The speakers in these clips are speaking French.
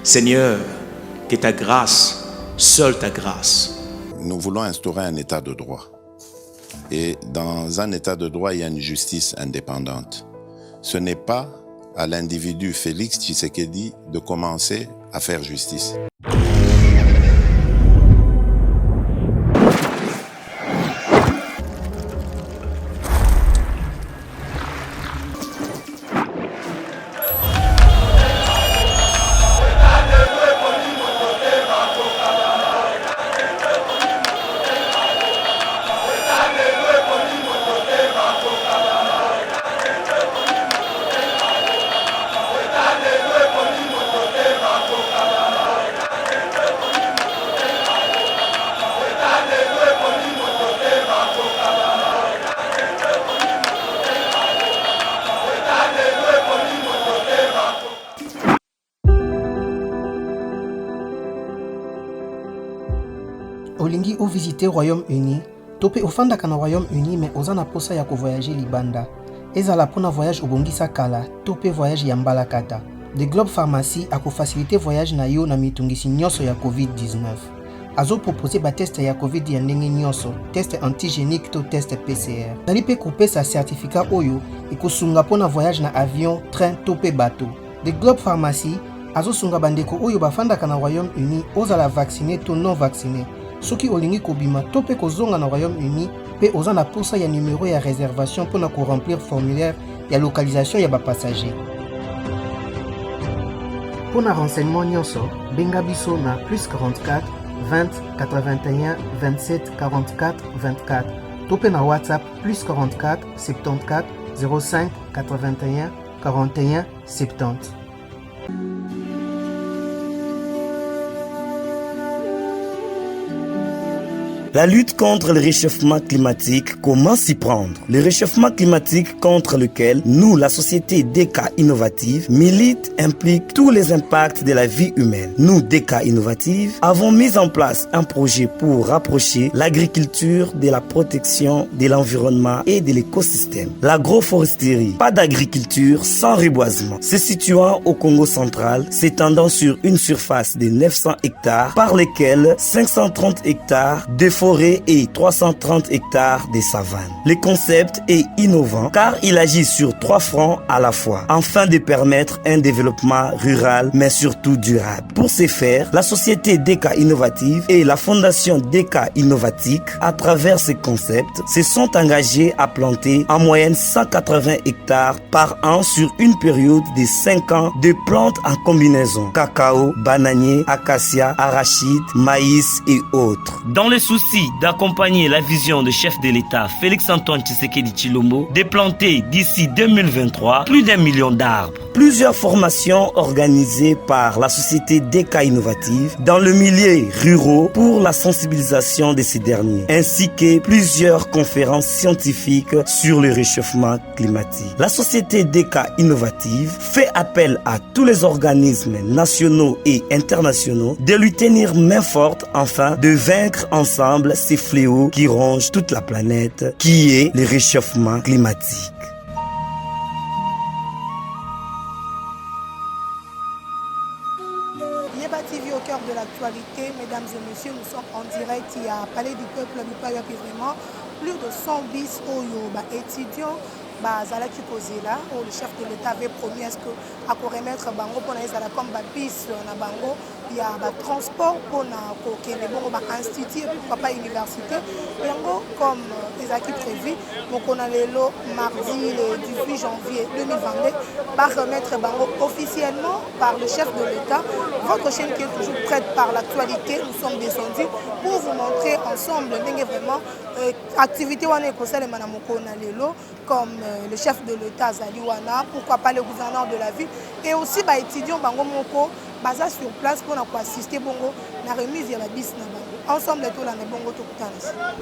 Seigneur, que ta grâce, seule ta grâce. Nous voulons instaurer un état de droit. Et dans un état de droit, il y a une justice indépendante. Ce n'est pas à l'individu Félix Tshisekedi de commencer à faire justice. Olingi ou visiter Royaume-Uni, topé ofanda kana Royaume-Uni mais ozana posa ya ko voyager libanda. Ezala pona voyage obongisa kala, topé voyage ya mbalakata. The Globe Pharmacy a ko faciliter voyage na yo na mitungisi nyonso ya COVID-19. Azo proposer ba test ya COVID ya ndenge nyonso, test antigénique to test PCR. Nali pe couper sa certificat oyo ikosunga pona voyage na avion, train topé bateau. The Globe Pharmacy azo sunga bandeko oyo bafanda kana Royaume-Uni ozala vacciné to non vacciné. Soki olingi kobima to pe kozonga na Royaume-Uni pe oza na posa ya numéro ya réservation pour na ko remplir formulaire ya localisation ya ba passager. Pour na renseignement nyonso, benga biso na +44 20 81 27 44 24. To pe na WhatsApp +44 74 05 81 41 70. La lutte contre le réchauffement climatique, comment s'y prendre? Le réchauffement climatique contre lequel nous, la société DK Innovative, milite implique tous les impacts de la vie humaine. Nous, DK Innovative, avons mis en place un projet pour rapprocher l'agriculture de la protection de l'environnement et de l'écosystème. L'agroforesterie, pas d'agriculture sans reboisement, se situant au Congo central, s'étendant sur une surface de 900 hectares, par lesquels 530 hectares de forêt et 330 hectares de savane. Le concept est innovant car il agit sur 3 fronts à la fois, afin de permettre un développement rural mais surtout durable. Pour ce faire, la société DK Innovative et la fondation DK Innovatique, à travers ce concept, se sont engagés à planter en moyenne 180 hectares par an sur une période de 5 ans de plantes en combinaison cacao, bananier, acacia, arachide, maïs et autres. Dans le souci d'accompagner la vision du chef de l'État Félix-Antoine Tshisekedi Tshilombo de planter d'ici 2023 plus d'1 million d'arbres. Plusieurs formations organisées par la société DK Innovative dans le milieu rural pour la sensibilisation de ces derniers, ainsi que plusieurs conférences scientifiques sur le réchauffement climatique. La société DK Innovative fait appel à tous les organismes nationaux et internationaux de lui tenir main forte afin de vaincre ensemble ces fléaux qui rongent toute la planète, qui est le réchauffement climatique. Yeba TV au cœur de l'actualité, mesdames et messieurs, nous sommes en direct, il y a Palais du Peuple, vraiment plus de 100 bis oyo étudiants bazala qui posé là, où le chef de l'État avait promis à ce que à remettre bango pour les comme bis na bango, il y a transport pour na kokende bongo ba institut pourquoi pas université yango comme les acquis prévus. Donc on a le mardi le 18 janvier 2022 va remettre bango officiellement par le chef de l'État. Votre chaîne qui est toujours prête par l'actualité, nous sommes descendus pour vous montrer ensemble vraiment activité wana ekosala manamoko na lelo comme le chef de l'État Zaliwana, pourquoi pas le gouverneur de la ville et aussi bah étudiants bango moko baza sur place pour assister bongo na remise ya la bis na bango ensemble tout la bongo tout kutana.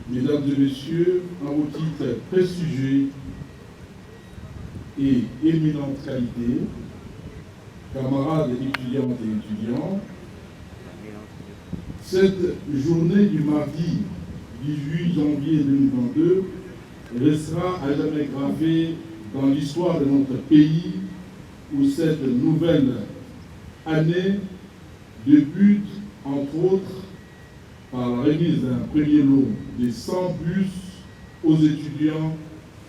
Mesdames et Messieurs, en vos titres prestigieux et éminente qualité, camarades étudiantes et étudiants, cette journée du mardi 18 janvier 2022 restera à jamais gravée dans l'histoire de notre pays où cette nouvelle année débute, entre autres, par la remise d'un premier lot de 100 bus aux étudiants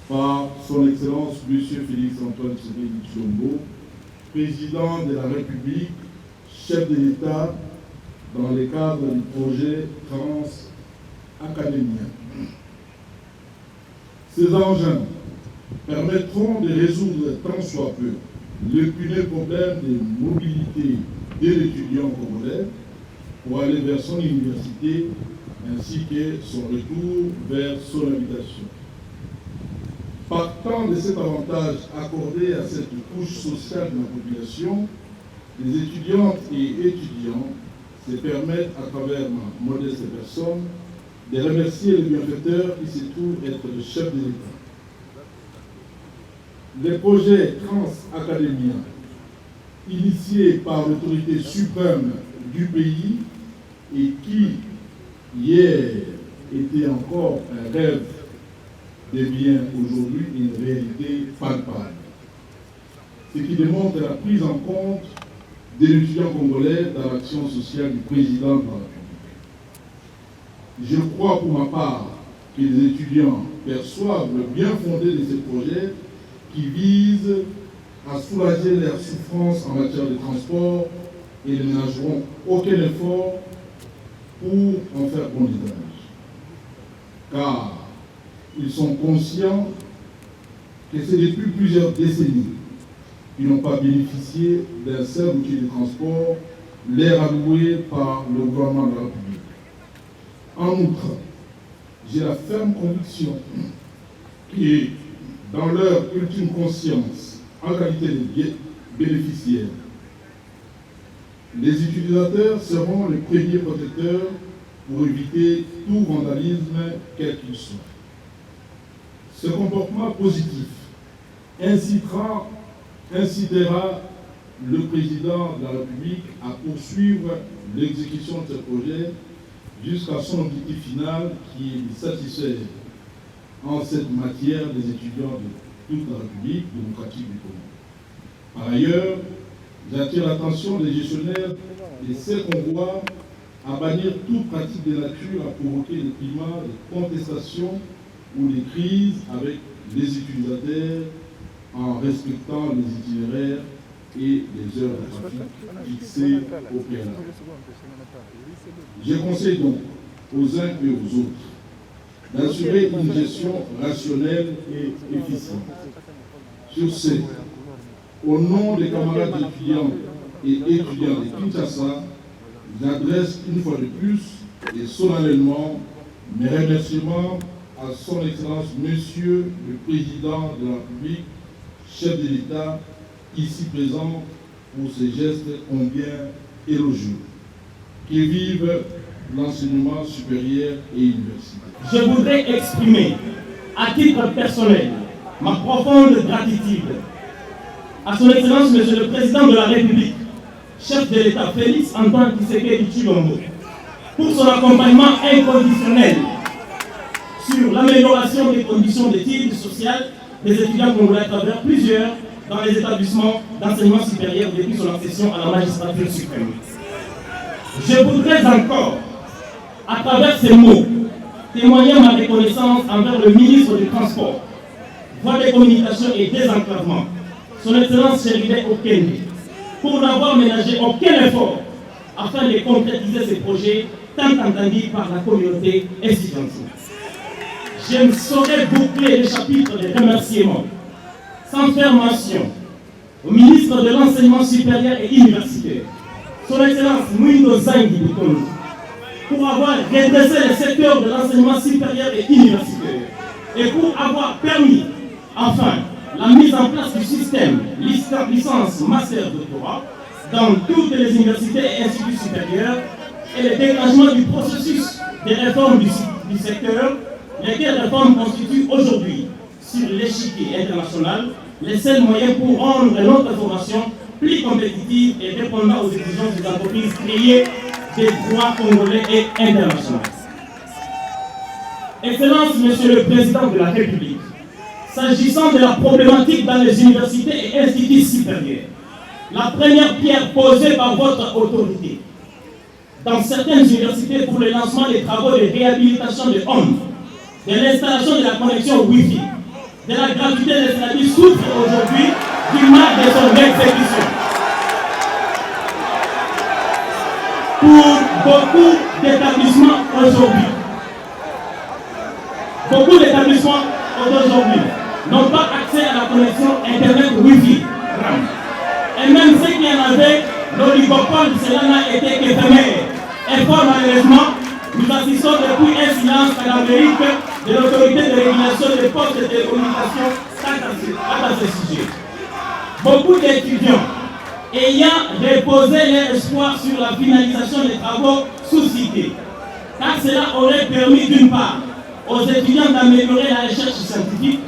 par son Excellence M. Félix-Antoine Tshisekedi Tshilombo, président de la République, chef de l'État, dans le cadre du projet Trans-Académien. Ces engins permettront de résoudre tant soit peu l'épineux problème de mobilité de l'étudiant congolais pour aller vers son université ainsi que son retour vers son habitation. Partant de cet avantage accordé à cette couche sociale de la population, les étudiantes et étudiants se permettent, à travers ma modeste personne, de remercier le bienfaiteur qui se trouve être le chef de l'État. Les projets Trans-Académien, initiés par l'autorité suprême du pays et qui, hier, était encore un rêve, devient aujourd'hui une réalité palpable. Ce qui démontre la prise en compte de l'étudiant congolais dans l'action sociale du président de la République. Je crois pour ma part que les étudiants perçoivent le bien fondé de ces projets qui visent à soulager leurs souffrances en matière de transport et ne ménageront aucun effort pour en faire bon usage. Car ils sont conscients que c'est depuis plusieurs décennies qu'ils n'ont pas bénéficié d'un seul outil de transport, l'air alloué par le gouvernement de la République. En outre, j'ai la ferme conviction que, dans leur ultime conscience, en qualité de bénéficiaires, les utilisateurs seront les premiers protecteurs pour éviter tout vandalisme, quel qu'il soit. Ce comportement positif incitera le président de la République à poursuivre l'exécution de ce projet jusqu'à son objectif final qui est de satisfaire en cette matière les étudiants de toute la République démocratique du Congo. Par ailleurs, j'attire l'attention des gestionnaires et ceux qu'on voit à bannir toute pratique de nature à provoquer des climats de contestation ou des crises avec les utilisateurs en respectant les itinéraires et les heures de trafic fixées au préalable. Je conseille donc aux uns et aux autres d'assurer une gestion rationnelle et efficiente. Sur ce, au nom des camarades étudiants et étudiants de Kinshasa, j'adresse une fois de plus et solennellement mes remerciements à son Excellence Monsieur le Président de la République, chef de l'État, ici présent pour ces gestes combien élogieux. Que vive l'enseignement supérieur et universitaire. Je voudrais exprimer, à titre personnel, ma profonde gratitude à son Excellence Monsieur le Président de la République, chef de l'État Félix-Antoine Tshisekedi Tshilombo, pour son accompagnement inconditionnel sur l'amélioration des conditions d'études sociales des étudiants congolais à travers plusieurs dans les établissements d'enseignement supérieur depuis son accession à la magistrature suprême. Je voudrais encore, à travers ces mots, témoigner ma reconnaissance envers le ministre du Transport, Voies des Communications et Désenclavement, son Excellence Chéribé Okende, pour n'avoir ménagé aucun effort afin de concrétiser ces projets tant entendus par la communauté estudiantine. Je ne saurais boucler le chapitre des remerciements sans faire mention au ministre de l'Enseignement supérieur et universitaire, son Excellence Mouindo Zangi Bukonzi, pour avoir redressé le secteur de l'enseignement supérieur et universitaire et pour avoir permis, enfin, la mise en place du système licence master doctorat dans toutes les universités et instituts supérieurs et le déclenchement du processus des réformes du secteur, lesquelles réformes constituent aujourd'hui, sur l'échiquier international, les seuls moyens pour rendre notre formation plus compétitive et répondant aux exigences des entreprises créées des droits congolais et internationaux. Excellence, Monsieur le Président de la République, s'agissant de la problématique dans les universités et instituts supérieurs, la première pierre posée par votre autorité dans certaines universités pour le lancement des travaux de réhabilitation de hommes, de l'installation de la connexion Wi-Fi, de la gratuité des services souffre aujourd'hui du mal de son exécution. Pour beaucoup d'établissements aujourd'hui, n'ont pas accès à la connexion Internet Wi-Fi. Et même ceux qui en avaient, l'oligopole, cela n'a été qu'éphémère. Et fort malheureusement, nous assistons depuis un silence cadavérique de l'autorité de régulation des postes de télécommunications quant à ce sujet. Beaucoup d'étudiants ayant reposé leur espoir sur la finalisation des travaux sous-cités, car cela aurait permis d'une part aux étudiants d'améliorer la recherche scientifique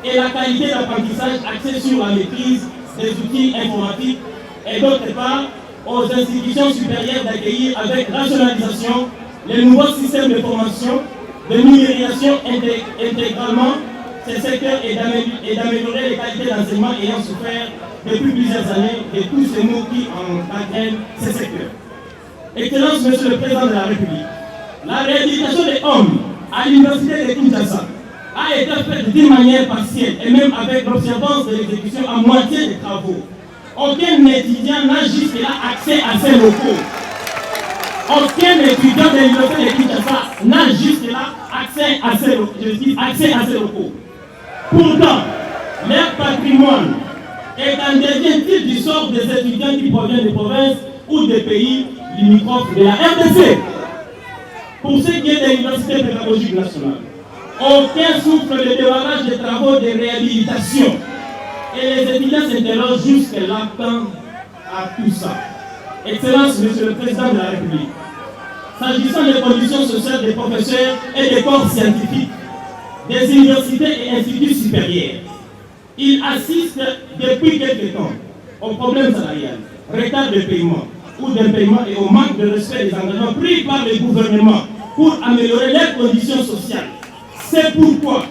et la qualité d'apprentissage axée sur la maîtrise des outils informatiques, et d'autre part aux institutions supérieures d'accueillir avec rationalisation les nouveaux systèmes de formation, de numérisation intégralement ces secteurs et d'améliorer les qualités d'enseignement ayant souffert depuis plusieurs années de tous ces maux qui entraînent ces secteurs. Excellence, Monsieur le Président de la République, la réhabilitation des hommes à l'Université de Kinshasa a été faite d'une manière partielle et même avec l'observance de l'exécution à moitié des travaux. Aucun étudiant n'a jusque-là accès à ces locaux. Aucun étudiant de l'Université de Kinshasa n'a jusque-là accès à ces locaux. Pourtant, leur patrimoine est en devient-il du sort des étudiants qui proviennent des provinces ou des pays limitrophes de la RDC. Pour ce qui est de l'Université pédagogique nationale, aucun souffle de démarrage des travaux de réhabilitation. Et les étudiants s'interrogent jusque-là quant à tout ça. Excellence, Monsieur le Président de la République, s'agissant des conditions sociales des professeurs et des corps scientifiques, des universités et instituts supérieurs, ils assistent depuis quelque temps au problème salarial, retard de paiement ou d'impaiement et au manque de respect des engagements pris par le gouvernement pour améliorer leurs conditions sociales. C'est pourquoi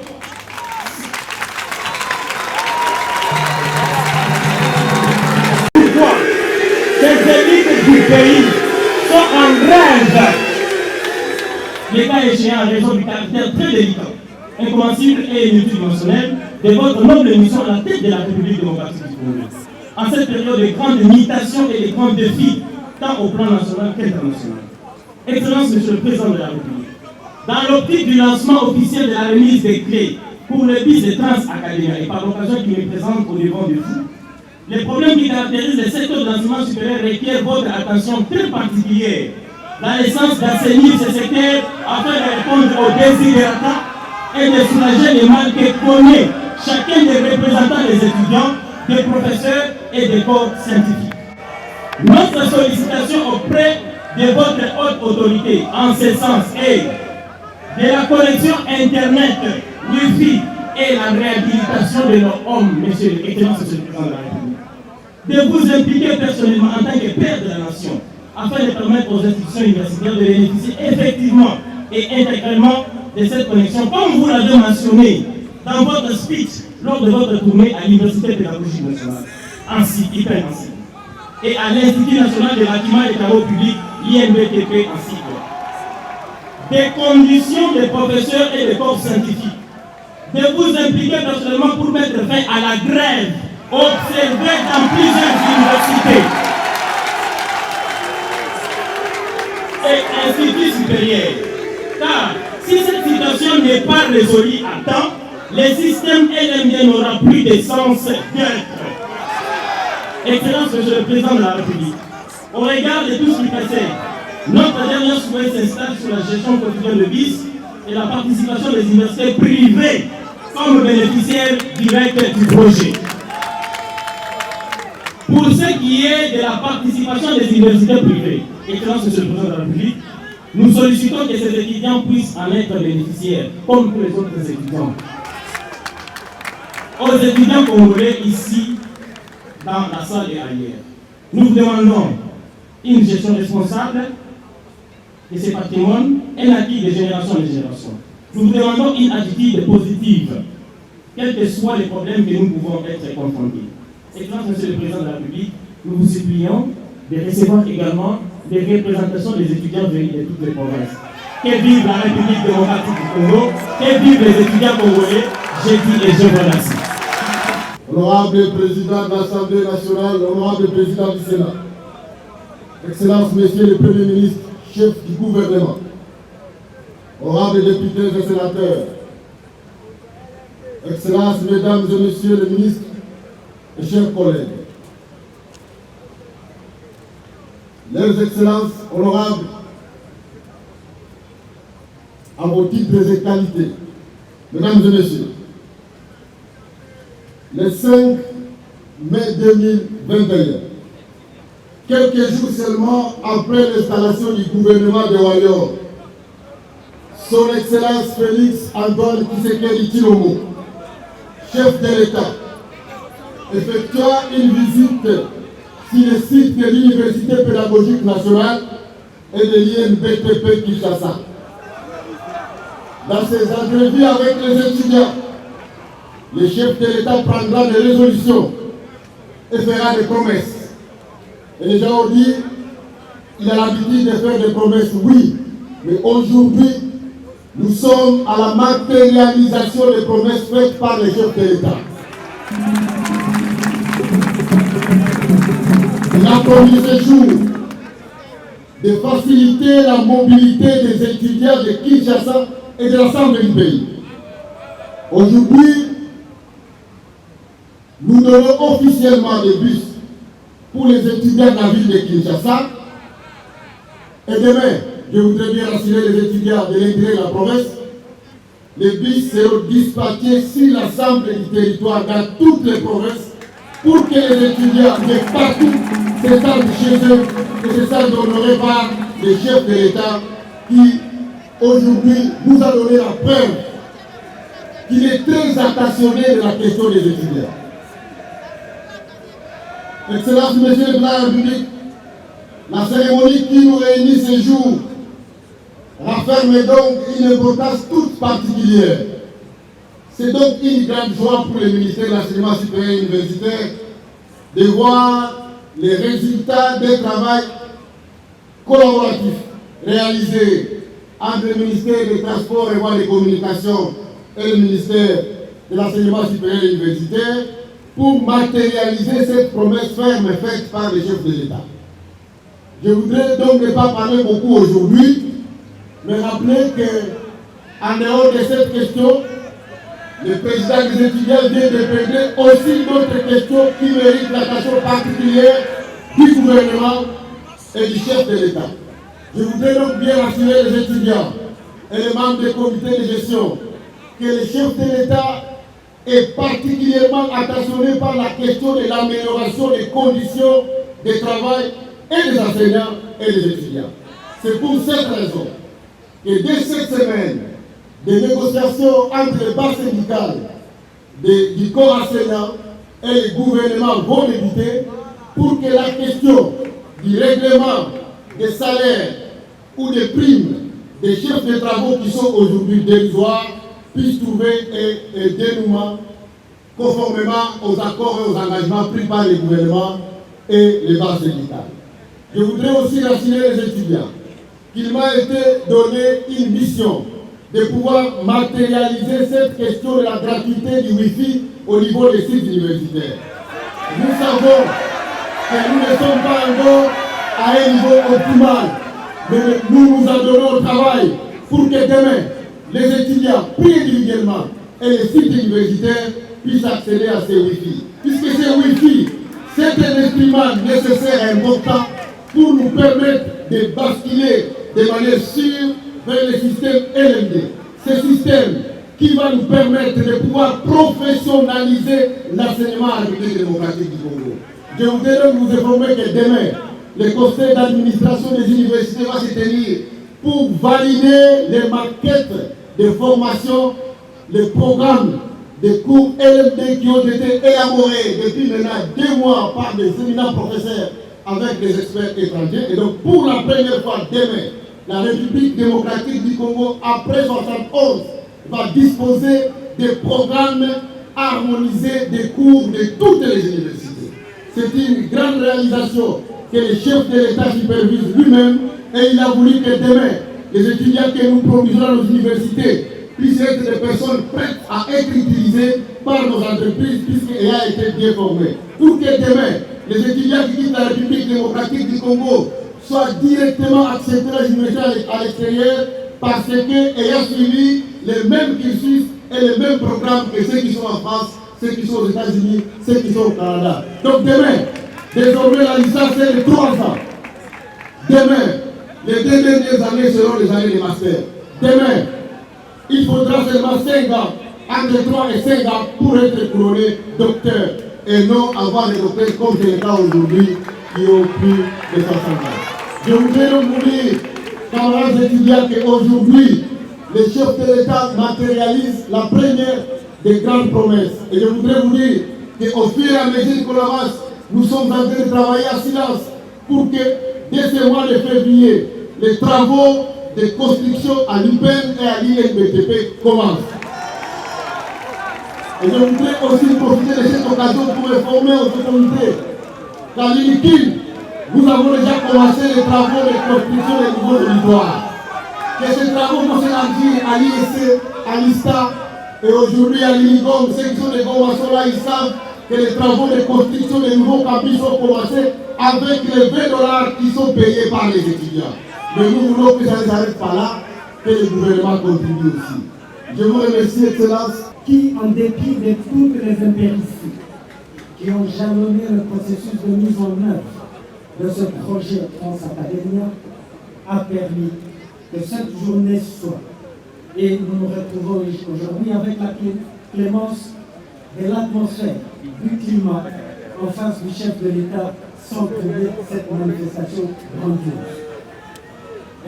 ces élites du pays sont en grève. Les cas échéants en raison du caractère très délicat, incompréhensible et multidimensionnel de votre noble mission à la tête de la République démocratique du Congo. En cette période de grandes mutations et de grands défis, tant au plan national qu'international. Excellence, Monsieur le Président de la République, dans l'optique du lancement officiel de la remise des clés pour le BIS de Trans Academia et par l'occasion qui me présente au devant de vous, les problèmes qui caractérisent le secteur de l'enseignement supérieur requièrent votre attention très particulière dans le sens d'assainir ce secteur afin de répondre aux desiderata et de soulager les mal que connaît chacun des représentants des étudiants, des professeurs et des corps scientifiques. Notre sollicitation auprès de votre haute autorité en ce sens est de la connexion Internet, Wi-Fi et la réhabilitation de nos hommes, Monsieur le Président de la République. De vous impliquer personnellement en tant que père de la nation afin de permettre aux institutions universitaires de bénéficier effectivement et intégralement de cette connexion, comme vous l'avez mentionné dans votre speech lors de votre tournée à l'Université pédagogique nationale, ainsi et à l'Institut national des bâtiments et travaux publics, INBTP, ainsi que des conditions des professeurs et des corps scientifiques, de vous impliquer personnellement pour mettre fin à la grève observée dans plusieurs universités et instituts supérieurs. Car si cette situation n'est pas résolue à temps, le système LMD n'aura plus de sens d'être. Excellence, Monsieur le Président de la République, au regard de tout ce qui précède, notre dernière souhait s'installe sur la gestion quotidienne de BIS et la participation des universités privées comme bénéficiaires directs du projet. Pour ce qui est de la participation des universités privées, Excellence, Monsieur le Président de la République, Nous sollicitons que ces étudiants puissent en être bénéficiaires, comme tous les autres étudiants. Aux étudiants congolais ici, dans la salle et ailleurs, nous demandons une gestion responsable de ces patrimoines, un acquis de génération en génération. Nous vous demandons une attitude positive, quels que soient les problèmes que nous pouvons être confrontés. Excellence, Monsieur le Président de la République, nous vous supplions de recevoir également des représentations des étudiants venus de toutes les provinces. Que vive la République démocratique du Congo, que vivent les étudiants congolais, j'ai dit et je vous remercie. Honorable Président de l'Assemblée nationale, honorable Président du Sénat, Excellence, Monsieur le Premier ministre, chef du gouvernement, honorables députés et sénateurs, Excellences, Mesdames et Messieurs les ministres et chers collègues, Leurs Excellences, honorables, à vos titres et qualités, Mesdames et Messieurs, le 5 mai 2021, quelques jours seulement après l'installation du gouvernement de Wayor, Son Excellence Félix Antoine Tshisekedi Tshilombo, chef de l'État, effectua une visite sur le site de l'Université pédagogique nationale et de l'INBTP Kinshasa. Dans ses entrevues avec les étudiants, le chef de l'État prendra des résolutions et fera des promesses. Et les gens ont dit, il a l'habitude de faire des promesses, oui, mais aujourd'hui, nous sommes à la matérialisation des promesses faites par les chefs de l'État. Il a promis ce jour de faciliter la mobilité des étudiants de Kinshasa et de l'ensemble du pays. Aujourd'hui, nous donnons officiellement des bus pour les étudiants de la ville de Kinshasa. Et demain, je voudrais bien rassurer les étudiants de l'intérieur de la province, les bus seront dispatchés sur l'ensemble du territoire dans toutes les provinces pour que les étudiants de partout se sentent chez eux et se sentent honorés par les chefs de l'État qui, aujourd'hui, nous a donné la preuve qu'il est très attentionné de la question des étudiants. Excellence, Monsieur le Président de la République, la cérémonie qui nous réunit ce jour renferme donc une importance toute particulière. C'est donc une grande joie pour le ministère de l'Enseignement supérieur et universitaire de voir les résultats des travaux collaboratifs réalisés entre le ministère des Transports et Voies de Communication et le ministère de l'Enseignement supérieur et universitaire pour matérialiser cette promesse ferme faite par les chefs de l'État. Je voudrais donc ne pas parler beaucoup aujourd'hui, mais rappeler qu'en dehors de cette question, le président des étudiants vient de répondre aussi d'autres questions qui méritent l'attention particulière du gouvernement et du chef de l'État. Je voudrais donc bien rassurer les étudiants et les membres des comités de gestion que le chef de l'État est particulièrement attentionné par la question de l'amélioration des conditions de travail et des enseignants et des étudiants. C'est pour cette raison que dès cette semaine, des négociations entre les bas syndicales du corps enseignant et le gouvernement vont débuter pour que la question du règlement des salaires ou des primes des chefs de travaux qui sont aujourd'hui dérisoires puisse trouver un dénouement conformément aux accords et aux engagements pris par le gouvernement et les bas syndicales. Je voudrais aussi rassurer les étudiants qu'il m'a été donné une mission de pouvoir matérialiser cette question de la gratuité du Wi-Fi au niveau des sites universitaires. Nous savons que nous ne sommes pas encore à un niveau optimal, mais nous nous adonnons au travail pour que demain, les étudiants, puis individuellement, et les sites universitaires puissent accéder à ces Wi-Fi. Puisque ces Wi-Fi, c'est un instrument nécessaire et important pour nous permettre de basculer de manière sûre vers le système LMD. Ce système qui va nous permettre de pouvoir professionnaliser l'enseignement à la République démocratique du Congo. Je voudrais donc vous informer que demain, le conseil d'administration des universités va se tenir pour valider les maquettes de formation, les programmes des cours LMD qui ont été élaborés depuis maintenant 2 mois par des éminents professeurs avec des experts étrangers. Et donc, pour la première fois demain, la République démocratique du Congo, après 71, va disposer des programmes harmonisés des cours de toutes les universités. C'est une grande réalisation que le chef de l'État supervise lui-même, et il a voulu que demain, les étudiants que nous produisons dans nos universités puissent être des personnes prêtes à être utilisées par nos entreprises puisqu'elles ont été bien formées. Pour que demain, les étudiants qui quittent la République démocratique du Congo soient directement acceptés dans les universités à l'extérieur parce qu'ayant suivi les mêmes cursus et les mêmes programmes que ceux qui sont en France, ceux qui sont aux États-Unis, ceux qui sont au Canada. Donc demain, désormais la licence est de 3 ans. Demain, les 2 dernières années seront les années de master. Demain, il faudra seulement 5 ans, entre 3 et 5 ans pour être couronné docteur et non avoir des docteurs comme c'est le cas aujourd'hui qui ont plus de 60 ans. Je voudrais donc vous dire, camarades étudiants, qu'aujourd'hui, le chef de l'État matérialise la première des grandes promesses. Et je voudrais vous dire qu'au fur et à mesure qu'on avance, nous sommes en train de travailler en silence pour que, dès ce mois de février, les travaux de construction à l'UPEN et à l'INBTP commencent. Et je voudrais aussi profiter de cette occasion pour informer aux autorités qu'à l'INIKIN, nous avons déjà commencé les travaux de construction des nouveaux auditoires. Que ces travaux vont s'élargir à l'IEC, à l'ISTA et aujourd'hui à l'INIGOM. Ceux qui sont des conventions là, ils savent que les travaux de construction des nouveaux campus ont commencé avec les $20 qui sont payés par les étudiants. Mais nous voulons que ça ne s'arrête pas là, que le gouvernement contribue aussi. Je vous remercie, Excellence. Qui, en dépit de toutes les impérities qui ont jalonné le processus de mise en œuvre de ce projet France Academia, a permis que cette journée soit. Et nous nous retrouvons aujourd'hui avec la clémence de l'atmosphère, du climat, en face du chef de l'État, sans trouver cette manifestation grandiose.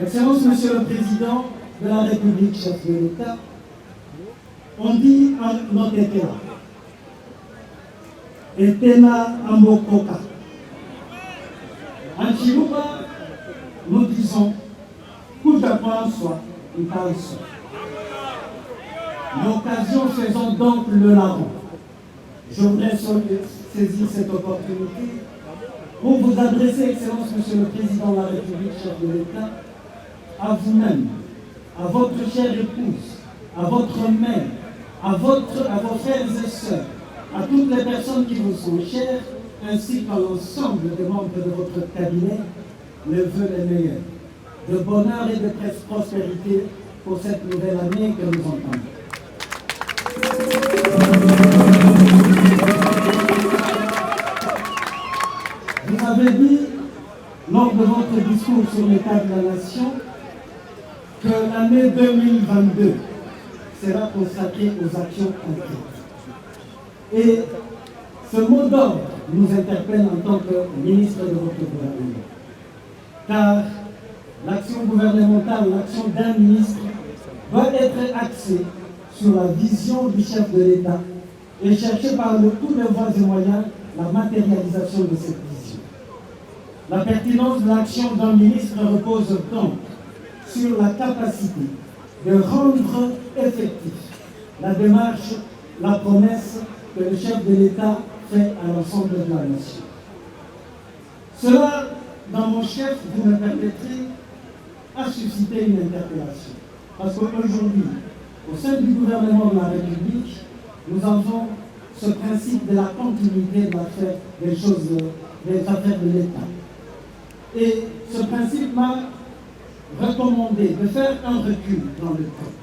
Excellence, Monsieur le Président de la République, chef de l'État, on dit en notre État, Etena Ambokoka. En Chiluba, nous disons, Koujapan soit, Ital soit. L'occasion faisant donc le larron. Je voudrais saisir cette opportunité pour vous adresser, Excellence, Monsieur le Président de la République, chef de l'État, à vous-même, à votre chère épouse, à votre mère, à vos frères et sœurs, à toutes les personnes qui vous sont chères, ainsi qu'à l'ensemble des membres de votre cabinet, les vœux les meilleurs, de bonheur et de prospérité pour cette nouvelle année que nous entendons. Vous avez dit, lors de votre discours sur l'état de la nation, que l'année 2022 sera consacrée aux actions concrètes. Et ce mot d'ordre nous interpelle en tant que ministre de votre gouvernement. Car l'action gouvernementale, l'action d'un ministre, doit être axée sur la vision du chef de l'État et chercher par tous les voies et moyens la matérialisation de cette vision. La pertinence de l'action d'un ministre repose donc sur la capacité de rendre effectif la démarche, la promesse que le chef de l'État fait à l'ensemble de la nation. Cela, dans mon chef, vous me permettrez, a suscité une interpellation. Parce qu'aujourd'hui, au sein du gouvernement de la République, nous avons ce principe de la continuité des affaires de l'État. Et ce principe m'a recommandé de faire un recul dans le temps,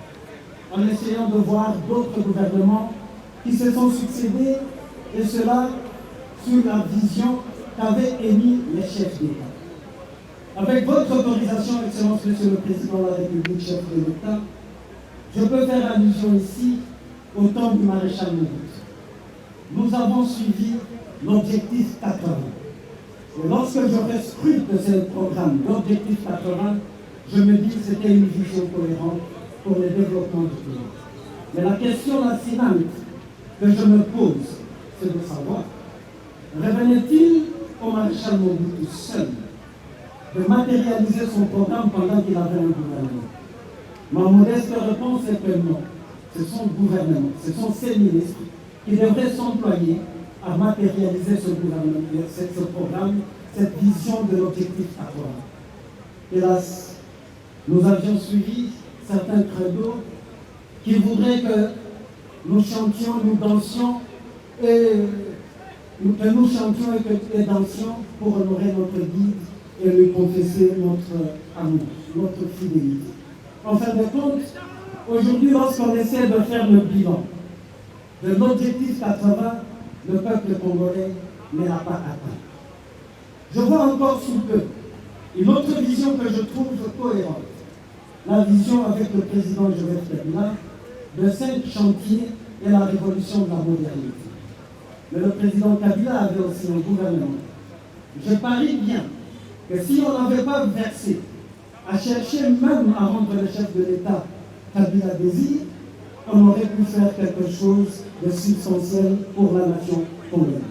en essayant de voir d'autres gouvernements qui se sont succédés, et cela sur la vision qu'avaient émis les chefs d'État. Avec votre autorisation, Excellence, Monsieur le Président de la République, chef de l'État, je peux faire allusion ici au temps du maréchal Mobutu. Nous avons suivi l'objectif 80. Et lorsque je rescrute de ce programme, l'objectif 80, je me dis que c'était une vision cohérente pour le développement du pays. Mais la question lancinante que je me pose, c'est de savoir, revenait-il au maréchal Mobutu seul de matérialiser son programme pendant qu'il avait un gouvernement? Ma modeste réponse est que non. C'est son gouvernement, ce sont ses ministres qui devraient s'employer à matérialiser ce gouvernement, ce programme, cette vision de l'objectif 80. Hélas, nous avions suivi certains credos qui voudraient que nous chantions, nous dansions et dansions pour honorer notre guide et lui confesser notre amour, notre fidélité. En fin de compte, aujourd'hui, lorsqu'on essaie de faire le bilan de l'objectif 80, le peuple congolais ne l'a pas atteint. Je vois encore sous peu une autre vision que je trouve cohérente, la vision avec le président Joseph Kabila de 5 chantiers et la révolution de la modernité. Mais le président Kabila avait aussi un gouvernement. Je parie bien que si on n'avait pas versé à chercher même à rendre le chef de l'État Kabila désir, on aurait pu faire quelque chose de substantiel pour la nation congolaise.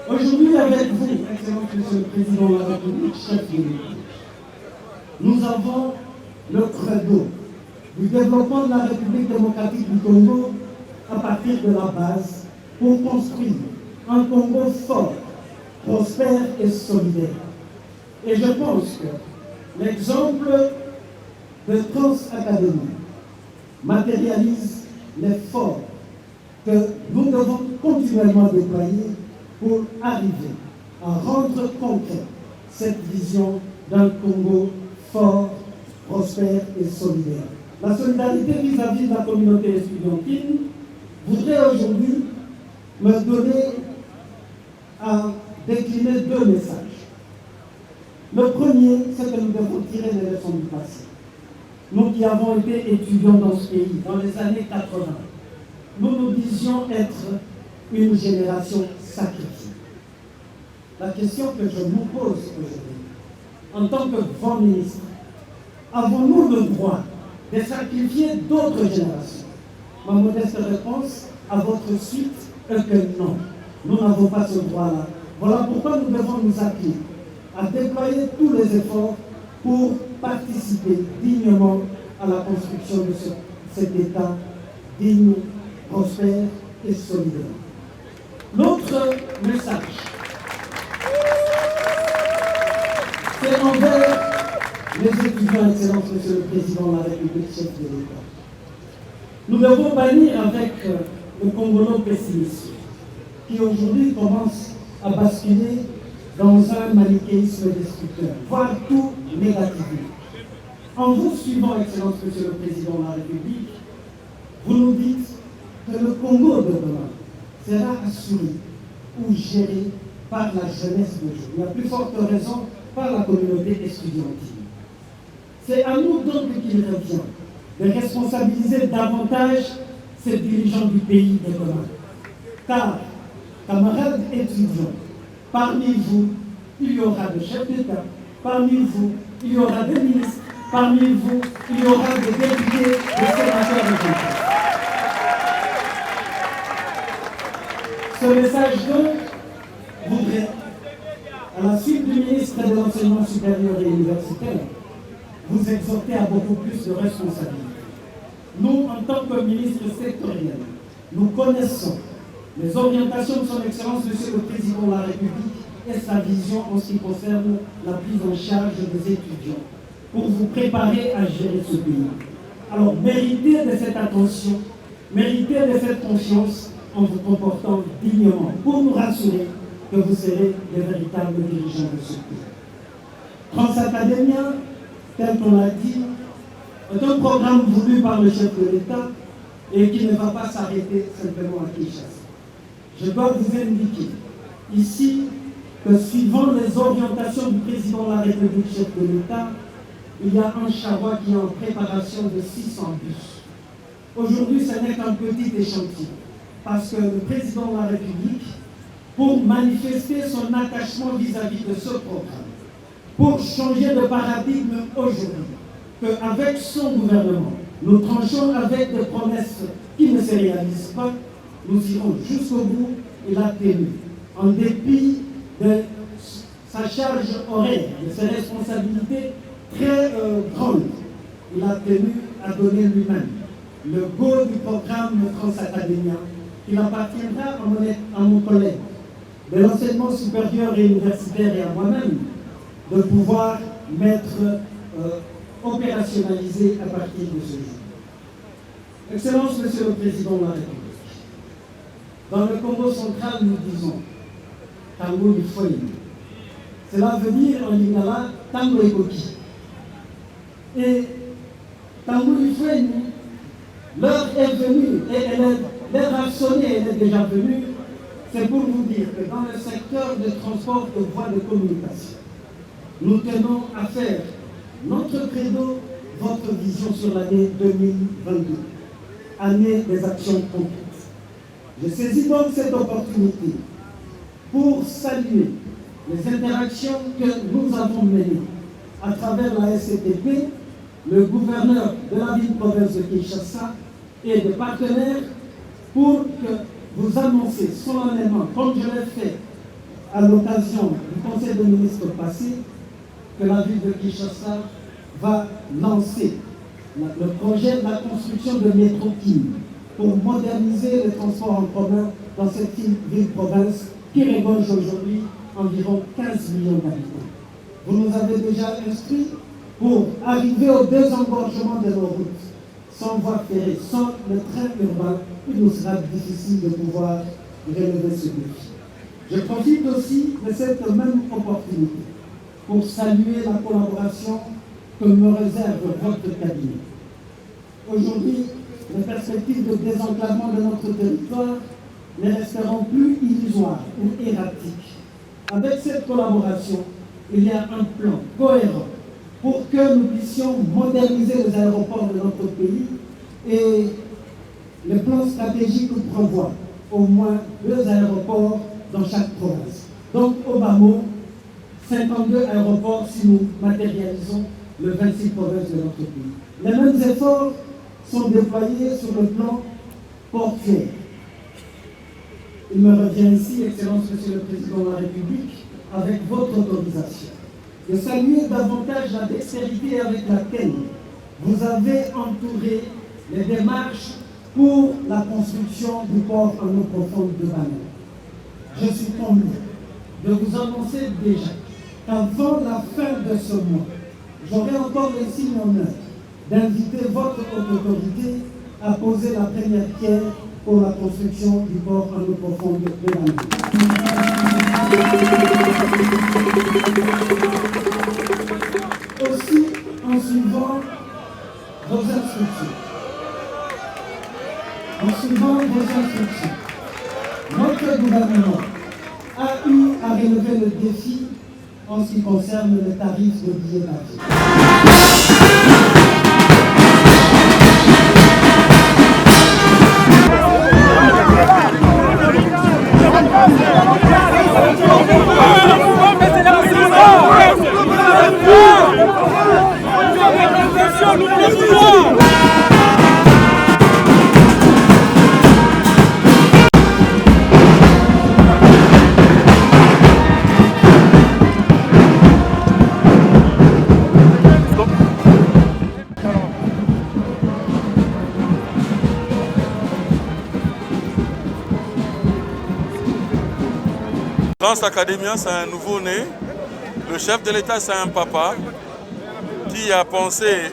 Aujourd'hui, avec vous, excellent Monsieur le Président de la République, chef de l'État, nous avons le credo du développement de la République démocratique du Congo à partir de la base pour construire un Congo fort, prospère et solidaire. Et je pense que l'exemple de Transacadémie matérialise l'effort que nous devons continuellement déployer pour arriver à rendre concret cette vision d'un Congo fort, prospère et solidaire. La solidarité vis-à-vis de la communauté estudiantine voudrait aujourd'hui me donner à décliner 2 messages. Le premier, c'est que nous devons tirer les leçons du passé. Nous qui avons été étudiants dans ce pays, dans les années 80, nous nous disions être une génération sacrifiée. La question que je vous pose aujourd'hui, en tant que grand ministre, avons-nous le droit de sacrifier d'autres générations? Ma modeste réponse à votre suite est que non, nous n'avons pas ce droit-là. Voilà pourquoi nous devons nous appuyer à déployer tous les efforts pour participer dignement à la construction de cet État digne, prospère et solidaire. L'autre message, c'est envers les étudiants, Excellence Monsieur le Président de la République, chef de l'État. Nous devons bannir avec le Congolais pessimiste, qui aujourd'hui commence à basculer dans un manichéisme destructeur, voire tout négativement. En vous suivant, Excellence Monsieur le Président de la République, vous nous dites que le Congo de demain sera assuré ou géré par la jeunesse d'aujourd'hui, à plus forte raison par la communauté estudiantine. C'est à nous donc qu'il revient de responsabiliser davantage ces dirigeants du pays de demain. Car, camarades étudiants, parmi vous, il y aura des chefs d'État, parmi vous, il y aura des ministres, parmi vous, il y aura des députés, des sénateurs et des députés. Ce message donc voudrait, à la suite du ministre de l'Enseignement supérieur et universitaire, vous exhorter à beaucoup plus de responsabilités. Nous, en tant que ministre sectoriel, nous connaissons les orientations de son Excellence, Monsieur le Président de la République, et sa vision en ce qui concerne la prise en charge des étudiants, pour vous préparer à gérer ce pays. Alors, méritez de cette attention, méritez de cette confiance en vous comportant dignement, pour nous rassurer que vous serez les véritables dirigeants de ce pays. Transacadémia, tel qu'on l'a dit, est un programme voulu par le chef de l'État et qui ne va pas s'arrêter simplement à Kinshasa. Je dois vous indiquer ici que suivant les orientations du président de la République, chef de l'État, il y a un charroi qui est en préparation de 600 bus. Aujourd'hui, ce n'est qu'un petit échantillon, parce que le président de la République, pour manifester son attachement vis-à-vis de ce programme, pour changer de paradigme aujourd'hui, qu'avec son gouvernement, nous tranchons avec des promesses qui ne se réalisent pas, nous irons jusqu'au bout. Il a tenu, en dépit de sa charge horaire, de ses responsabilités très grandes, il a tenu à donner lui-même le go du programme Transacadémia, qu'il appartiendra à mon collègue de l'enseignement supérieur et universitaire et à moi-même de pouvoir mettre opérationnalisé à partir de ce jour. Excellence, Monsieur le Président de la République, dans le Congo central, nous disons Tango Ifoyi. Cela veut dire en lingala Tango Ekoki. Et Tango Ifoyi, l'heure est venue et l'heure a sonné, elle est déjà venue. C'est pour vous dire que dans le secteur de transport et voies de communication, nous tenons à faire notre credo, votre vision sur l'année 2022, année des actions concrètes. Je saisis donc cette opportunité pour saluer les interactions que nous avons menées à travers la SCTP, le gouverneur de la ville-province de Kinshasa et des partenaires pour que vous annoncez solennellement, comme je l'ai fait à l'occasion du Conseil des ministres passé, que la ville de Kinshasa va lancer le projet de la construction de métro King pour moderniser le transport en commun dans cette ville-province qui regorge aujourd'hui environ 15 millions d'habitants. Vous nous avez déjà instruits pour arriver au désengorgement de nos routes. Sans voie ferrée, sans le train urbain, il nous sera difficile de pouvoir relever ce défi. Je profite aussi de cette même opportunité pour saluer la collaboration que me réserve votre cabinet. Aujourd'hui, les perspectives de désenclavement de notre territoire ne resteront plus illusoires ou erratiques. Avec cette collaboration, il y a un plan cohérent pour que nous puissions moderniser les aéroports de notre pays et le plan stratégique prévoit au moins 2 aéroports dans chaque province. Donc, au bas mot, 52 aéroports si nous matérialisons le 26 provinces de notre pays. Les mêmes efforts sont déployés sur le plan portuaire. Il me revient ici, Excellence Monsieur le Président de la République, avec votre autorisation, de saluer davantage la dextérité avec laquelle vous avez entouré les démarches pour la construction du port en eau profonde de Banou. Je suis convaincu de vous annoncer déjà qu'avant la fin de ce mois, j'aurai encore le signe honneur d'inviter votre haute autorité à poser la première pierre pour la construction du port en eau profonde de Banou. Aussi, en suivant vos instructions, notre gouvernement a eu à relever le défi en ce qui concerne le tarif de billets d'avion. Transacadémia, c'est un nouveau-né. Le chef de l'État, c'est un papa qui a pensé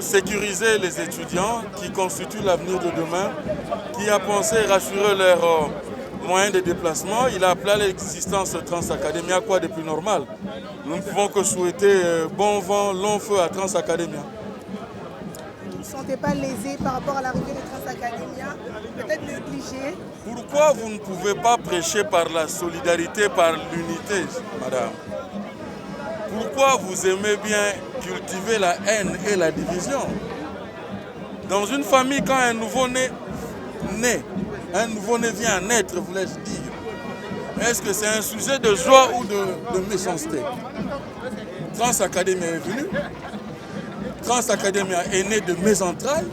sécuriser les étudiants qui constituent l'avenir de demain, qui a pensé rassurer leurs moyens de déplacement. Il a appelé à l'existence Transacadémia, quoi de plus normal. Nous ne pouvons que souhaiter bon vent, long feu à Transacadémia. Vous ne vous sentez pas lésé par rapport à l'arrivée de Transacadémia, peut-être négligé? Pourquoi vous ne pouvez pas prêcher par la solidarité, par l'unité, madame? Pourquoi vous aimez bien cultiver la haine et la division? Dans une famille, quand un nouveau-né naît, un nouveau-né vient à naître, voulais-je dire, Est-ce que c'est un sujet de joie ou de méchanceté? Trans Academia est venu. Trans Academia est né de mes entrailles.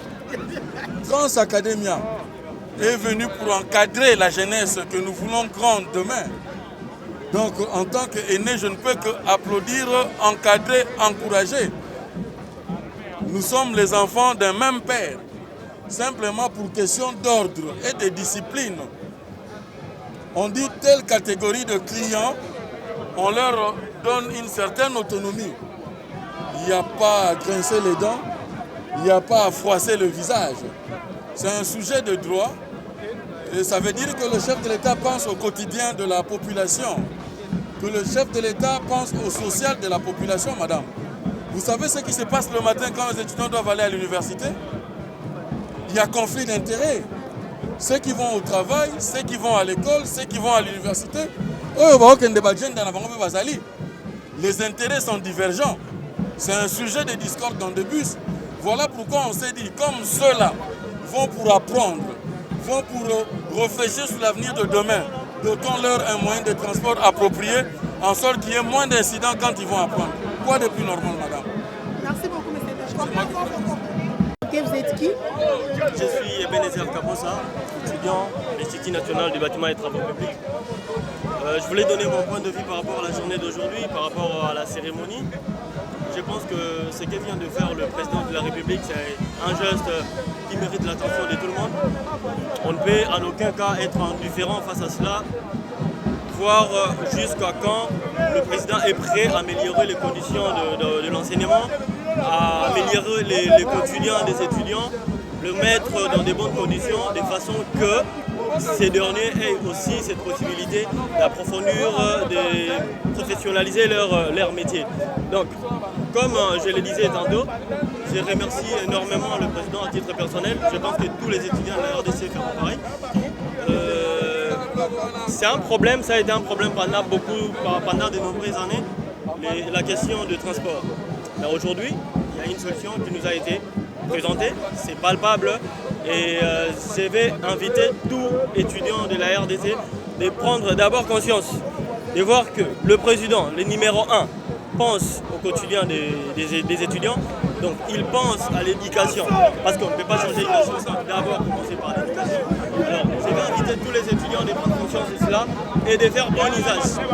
Trans Academia est venu pour encadrer la jeunesse que nous voulons grande demain. Donc en tant qu'aîné, je ne peux qu'applaudir, encadrer, encourager. Nous sommes les enfants d'un même père. Simplement pour question d'ordre et de discipline. On dit telle catégorie de clients, on leur donne une certaine autonomie. Il n'y a pas à grincer les dents, il n'y a pas à froisser le visage. C'est un sujet de droit et ça veut dire que le chef de l'État pense au quotidien de la population, que le chef de l'État pense au social de la population, madame. Vous savez ce qui se passe le matin quand les étudiants doivent aller à l'université? Il y a conflit d'intérêts. Ceux qui vont au travail, ceux qui vont à l'école, ceux qui vont à l'université, les intérêts sont divergents. C'est un sujet de discorde dans le bus. Voilà pourquoi on s'est dit, comme ceux-là vont pour apprendre, vont pour réfléchir sur l'avenir de demain, dotons-leur un moyen de transport approprié, en sorte qu'il y ait moins d'incidents quand ils vont apprendre. Quoi de plus normal, madame? Merci beaucoup, monsieur. Vous êtes qui? Je suis Ebenezer Kabosa, étudiant à l'Institut national du bâtiment et travaux publics. Je voulais donner mon point de vue par rapport à la journée d'aujourd'hui, par rapport à la cérémonie. Je pense que ce que vient de faire le président de la République, c'est un geste qui mérite l'attention de tout le monde. On ne peut en aucun cas être indifférent face à cela, voir jusqu'à quand le président est prêt à améliorer les conditions de l'enseignement, à améliorer les quotidiens des étudiants, le mettre dans de bonnes conditions, de façon que ces derniers aient aussi cette possibilité d'approfondir, de professionnaliser leur métier. Donc, comme je le disais tantôt, je remercie énormément le président à titre personnel. Je pense que tous les étudiants de la RDC feront pareil. C'est un problème, ça a été un problème pendant de nombreuses années, la question du transport. Mais aujourd'hui, il y a une solution qui nous a été présentée, c'est palpable. Et je vais inviter tous étudiants de la RDC de prendre d'abord conscience, de voir que le président, le numéro 1, pense au quotidien des étudiants. Donc il pense à l'éducation, parce qu'on ne peut pas changer l'éducation sans d'abord commencer par l'éducation. Alors je vais inviter tous les étudiants de prendre conscience de cela et de faire bon usage.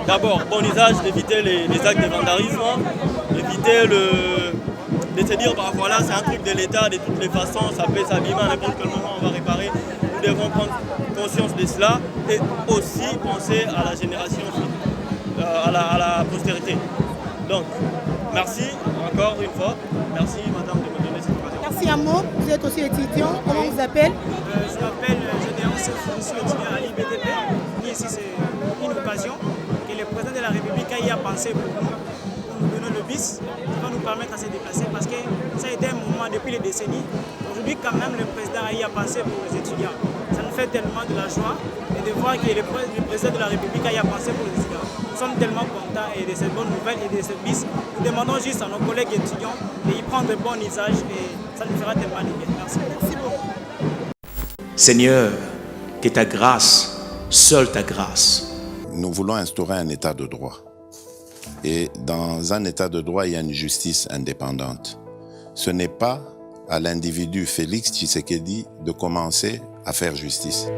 D'abord, bon usage, d'éviter les actes de vandalisme, d'éviter de se dire, bah voilà, c'est un truc de l'État, de toutes les façons, ça peut s'abîmer à n'importe quel moment, on va réparer. Nous devons prendre conscience de cela et aussi penser à la génération, à la postérité. Donc, merci encore une fois. Merci madame de me donner cette occasion. Merci Amo, vous êtes aussi étudiant, comment vous appelez? Je m'appelle Général Youssef, je suis étudiant à l'IBTP. Ici c'est une occasion que le président de la République a pensé pour nous donner le bis, qui va nous permettre de se déplacer parce que ça a été un moment depuis les décennies. Aujourd'hui quand même le président a pensé pour les étudiants. Ça nous fait tellement de la joie et de voir que le président de la République a pensé pour les étudiants. Nous sommes tellement contents et de cette bonne nouvelle et de ce bis. Nous demandons juste à nos collègues étudiants d'y prendre bon usage et ça nous fera tellement de bien. Merci. Merci beaucoup. Seigneur, que ta grâce, seule ta grâce. Nous voulons instaurer un état de droit. Et dans un état de droit, il y a une justice indépendante. Ce n'est pas à l'individu Félix Tshisekedi de commencer à faire justice.